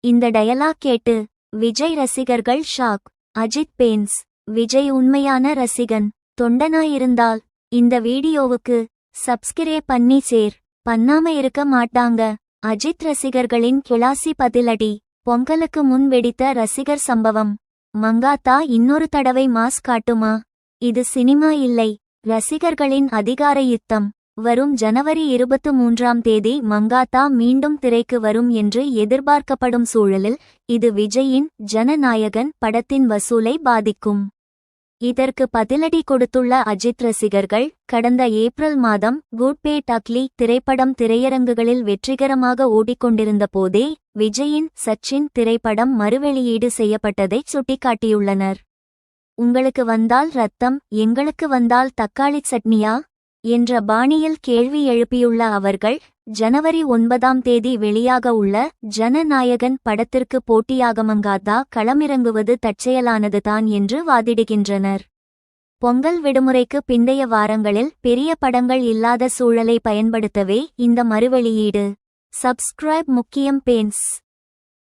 இந்த டயலாக் கேட்டு விஜய் ரசிகர்கள் ஷாக். அஜித் பேன்ஸ்: விஜய் உண்மையான ரசிகன். தொண்டனாயிருந்தால் இந்த வீடியோவுக்கு சப்ஸ்கிரைப் பண்ணி பண்ணாம இருக்க மாட்டாங்க. அஜித் ரசிகர்களின் கிளாசி பதிலடி. பொங்கலுக்கு முன் வெடித்த ரசிகர் சம்பவம். மங்காத்தா இன்னொரு தடவை மாஸ் காட்டுமா? இது சினிமா இல்லை, ரசிகர்களின் அதிகார யுத்தம். வரும் ஜனவரி 23ஆம் தேதி மங்காத்தா மீண்டும் திரைக்கு வரும் என்று எதிர்பார்க்கப்படும் சூழலில் இது விஜயின் ஜனநாயகன் படத்தின் வசூலை பாதிக்கும். இதற்கு பதிலடி கொடுத்துள்ள அஜித் ரசிகர்கள், கடந்த ஏப்ரல் மாதம் குட் பேட் அக்லி திரைப்படம் திரையரங்குகளில் வெற்றிகரமாக ஓடிக்கொண்டிருந்த போதே விஜயின் சச்சின் திரைப்படம் மறுவெளியீடு செய்யப்பட்டதை சுட்டிக்காட்டியுள்ளனர். உங்களுக்கு வந்தால் ரத்தம், எங்களுக்கு வந்தால் தக்காளி சட்னியா என்ற பாணியில் கேள்வி எழுப்பியுள்ள அவர்கள், ஜனவரி 9ஆம் தேதி வெளியாக உள்ள ஜனநாயகன் படத்திற்கு போட்டியாக மங்காத்தா களமிறங்குவது தற்செயலானதுதான் என்று வாதிடுகின்றனர். பொங்கல் விடுமுறைக்கு பிந்தைய வாரங்களில் பெரிய படங்கள் இல்லாத சூழலை பயன்படுத்தவே இந்த மறுவெளியீடு. சப்ஸ்கிரைப் முக்கியம் பேன்ஸ்.